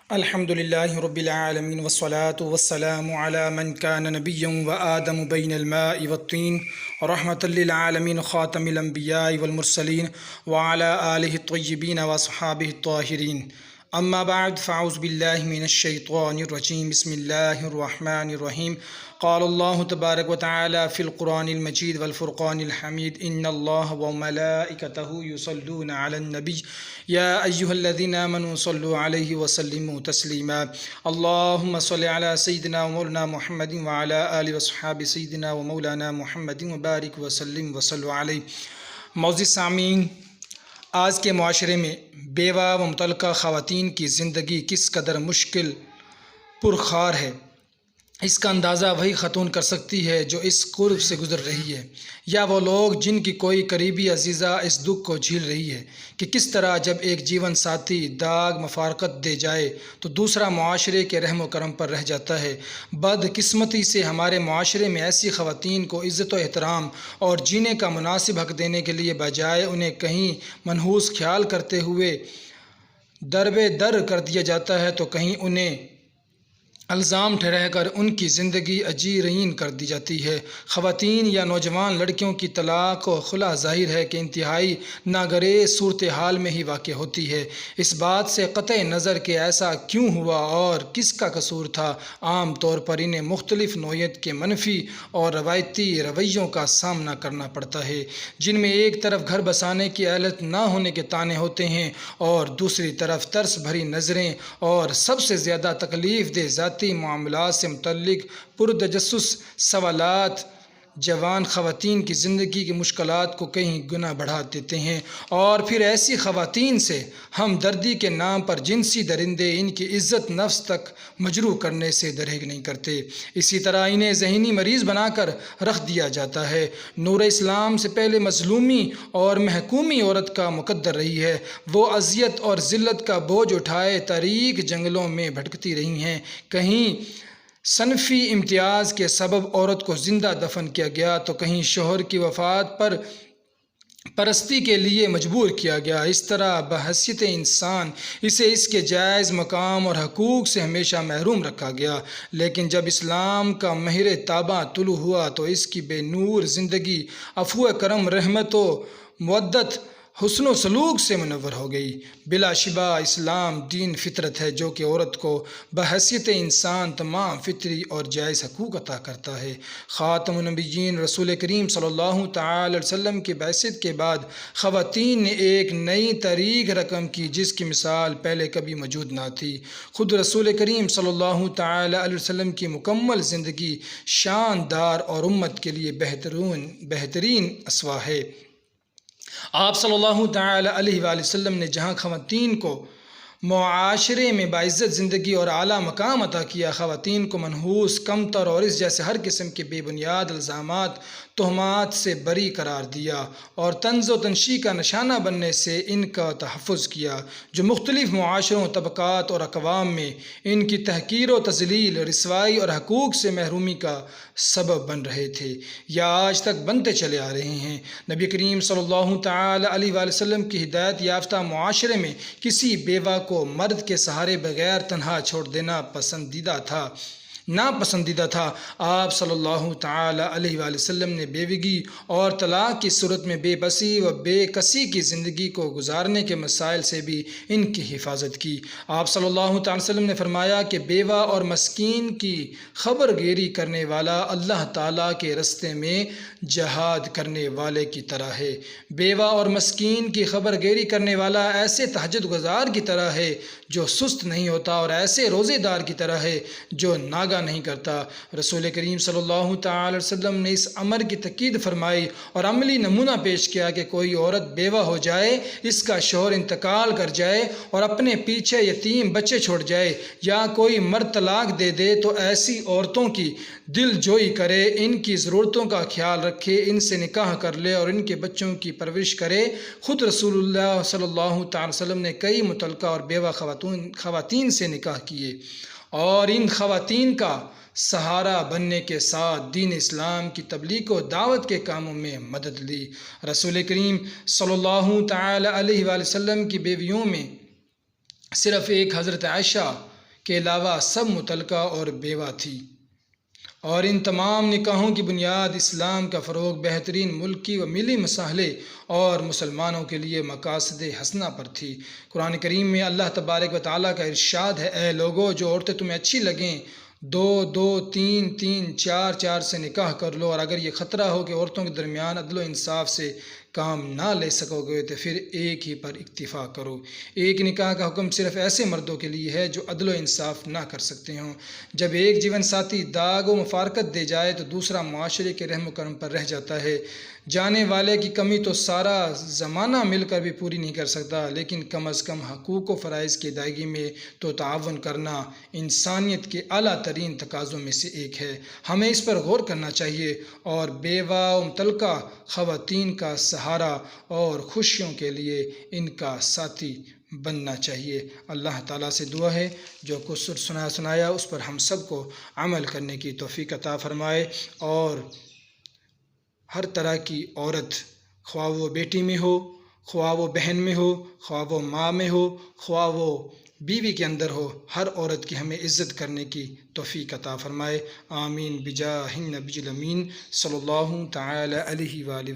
الحمد لله رب العالمين والصلاة والسلام على من كان نبيا وآدم بين الماء والطين رحمة للعالمين خاتم الأنبياء والمرسلين وعلى آله الطيبين وأصحابه الطاهرين. أما بعد فأعوذ بالله من الشيطان الرجيم. بسم الله الرحمن الرحيم. قال الله تبارك وتعالى في القرآن المجيد والفرقان الحميد إن الله وملائكته يصلون على النبي يا أيها الذين آمنوا صلوا عليه وسلموا تسليما. اللهم صل على سيدنا ومولانا محمد وعلى آله وصحابه سيدنا ومولانا محمد وبارك وسلم وصلوا عليه. معزز سامعین، آج کے معاشرے میں بیوہ و متعلقہ خواتین کی زندگی کس قدر مشکل پرخار ہے، اس کا اندازہ وہی خاتون کر سکتی ہے جو اس قرب سے گزر رہی ہے، یا وہ لوگ جن کی کوئی قریبی عزیزہ اس دکھ کو جھیل رہی ہے کہ کس طرح جب ایک جیون ساتھی داغ مفارقت دے جائے تو دوسرا معاشرے کے رحم و کرم پر رہ جاتا ہے۔ بدقسمتی سے ہمارے معاشرے میں ایسی خواتین کو عزت و احترام اور جینے کا مناسب حق دینے کے لیے بجائے انہیں کہیں منحوس خیال کرتے ہوئے دربے در کر دیا جاتا ہے تو کہیں انہیں الزام ٹھہرا کر ان کی زندگی اجیرین کر دی جاتی ہے۔ خواتین یا نوجوان لڑکیوں کی طلاق و خلا ظاہر ہے کہ انتہائی ناگزیر صورتحال میں ہی واقع ہوتی ہے۔ اس بات سے قطع نظر کہ ایسا کیوں ہوا اور کس کا قصور تھا، عام طور پر انہیں مختلف نوعیت کے منفی اور روایتی رویوں کا سامنا کرنا پڑتا ہے، جن میں ایک طرف گھر بسانے کی اہلیت نہ ہونے کے طعنے ہوتے ہیں اور دوسری طرف ترس بھری نظریں اور سب سے زیادہ تکلیف دہ ذاتی معاملات سے متعلق پرتجسس سوالات جوان خواتین کی زندگی کی مشکلات کو کہیں گنا بڑھا دیتے ہیں، اور پھر ایسی خواتین سے ہمدردی کے نام پر جنسی درندے ان کی عزت نفس تک مجروح کرنے سے درہگ نہیں کرتے۔ اسی طرح انہیں ذہنی مریض بنا کر رکھ دیا جاتا ہے۔ نور اسلام سے پہلے مظلومی اور محکومی عورت کا مقدر رہی ہے، وہ اذیت اور ذلت کا بوجھ اٹھائے تاریک جنگلوں میں بھٹکتی رہی ہیں، کہیں صنفی امتیاز کے سبب عورت کو زندہ دفن کیا گیا تو کہیں شوہر کی وفات پر پرستی کے لیے مجبور کیا گیا۔ اس طرح بحیثیت انسان اسے اس کے جائز مقام اور حقوق سے ہمیشہ محروم رکھا گیا، لیکن جب اسلام کا مہر تاباں طلوع ہوا تو اس کی بے نور زندگی عفو کرم رحمت و مودت حسن و سلوک سے منور ہو گئی۔ بلا شبہ اسلام دین فطرت ہے جو کہ عورت کو بحیثیت انسان تمام فطری اور جائز حقوق عطا کرتا ہے۔ خاتم النبیین رسول کریم صلی اللہ تعالی علیہ وسلم کی بعثت کے بعد خواتین نے ایک نئی تاریخ رقم کی جس کی مثال پہلے کبھی موجود نہ تھی۔ خود رسول کریم صلی اللہ تعالی علیہ وسلم کی مکمل زندگی شاندار اور امت کے لیے بہترین اسوہ ہے۔ آپ صلی اللہ تعالی علیہ وآلہ وسلم نے جہاں خواتین کو معاشرے میں باعزت زندگی اور اعلیٰ مقام عطا کیا، خواتین کو منحوس، کمتر اور اس جیسے ہر قسم کے بے بنیاد الزامات تہمات سے بری قرار دیا اور طنز و تنشی کا نشانہ بننے سے ان کا تحفظ کیا، جو مختلف معاشروں، طبقات اور اقوام میں ان کی تحقیر و تذلیل، رسوائی اور حقوق سے محرومی کا سبب بن رہے تھے یا آج تک بنتے چلے آ رہے ہیں۔ نبی کریم صلی اللہ تعالی علیہ وآلہ وسلم کی ہدایت یافتہ معاشرے میں کسی بیوہ کو مرد کے سہارے بغیر تنہا چھوڑ دینا ناپسندیدہ تھا۔ آپ صلی اللہ تعالی علیہ وآلہ وسلم نے بیوگی اور طلاق کی صورت میں بے بسی و بے کسی کی زندگی کو گزارنے کے مسائل سے بھی ان کی حفاظت کی۔ آپ صلی اللہ تعالی وسلم نے فرمایا کہ بیوہ اور مسکین کی خبر گیری کرنے والا اللہ تعالیٰ کے رستے میں جہاد کرنے والے کی طرح ہے۔ بیوہ اور مسکین کی خبر گیری کرنے والا ایسے تہجد گزار کی طرح ہے جو سست نہیں ہوتا اور ایسے روزے دار کی طرح ہے جو ناگہ نہیں کرتا۔ رسول کریم صلی اللہ تعالی وسلم نے اس امر کی تاکید فرمائی اور عملی نمونہ پیش کیا کہ کوئی عورت بیوہ ہو جائے، اس کا شوہر انتقال کر جائے اور اپنے پیچھے یتیم بچے چھوڑ جائے، یا کوئی مرد طلاق دے دے تو ایسی عورتوں کی دل جوئی کرے، ان کی ضرورتوں کا خیال رکھے، ان سے نکاح کر لے اور ان کے بچوں کی پرورش کرے۔ خود رسول اللہ صلی اللہ تعالی وسلم نے کئی متعلقہ اور بیوہ خواتین سے نکاح کیے اور ان خواتین کا سہارا بننے کے ساتھ دین اسلام کی تبلیغ و دعوت کے کاموں میں مدد لی۔ رسول کریم صلی اللہ تعالی علیہ وآلہ وسلم کی بیویوں میں صرف ایک حضرت عائشہ کے علاوہ سب متعلقہ اور بیوہ تھی، اور ان تمام نکاحوں کی بنیاد اسلام کا فروغ، بہترین ملکی و ملی مصالحے اور مسلمانوں کے لیے مقاصد حسنہ پر تھی۔ قرآن کریم میں اللہ تبارک و تعالیٰ کا ارشاد ہے، اے لوگو جو عورتیں تمہیں اچھی لگیں دو دو تین تین چار چار سے نکاح کر لو، اور اگر یہ خطرہ ہو کہ عورتوں کے درمیان عدل و انصاف سے کام نہ لے سکو گے تو پھر ایک ہی پر اکتفا کرو۔ ایک نکاح کا حکم صرف ایسے مردوں کے لیے ہے جو عدل و انصاف نہ کر سکتے ہوں۔ جب ایک جیون ساتھی داغ و مفارقت دے جائے تو دوسرا معاشرے کے رحم و کرم پر رہ جاتا ہے۔ جانے والے کی کمی تو سارا زمانہ مل کر بھی پوری نہیں کر سکتا، لیکن کم از کم حقوق و فرائض کی ادائیگی میں تو تعاون کرنا انسانیت کے اعلیٰ ترین تقاضوں میں سے ایک ہے۔ ہمیں اس پر غور کرنا چاہیے اور بیوہ و مطلقہ خواتین کا سہارا اور خوشیوں کے لیے ان کا ساتھی بننا چاہیے۔ اللہ تعالیٰ سے دعا ہے جو کچھ سنایا اس پر ہم سب کو عمل کرنے کی توفیق عطا فرمائے، اور ہر طرح کی عورت، خواہ وہ بیٹی میں ہو، خواہ وہ بہن میں ہو، خواہ وہ ماں میں ہو، خواہ وہ بیوی کے اندر ہو، ہر عورت کی ہمیں عزت کرنے کی توفیق عطا فرمائے۔ آمین بجاہ النبی الامین صلی اللہ تعالی علیہ وآلہ وسلم۔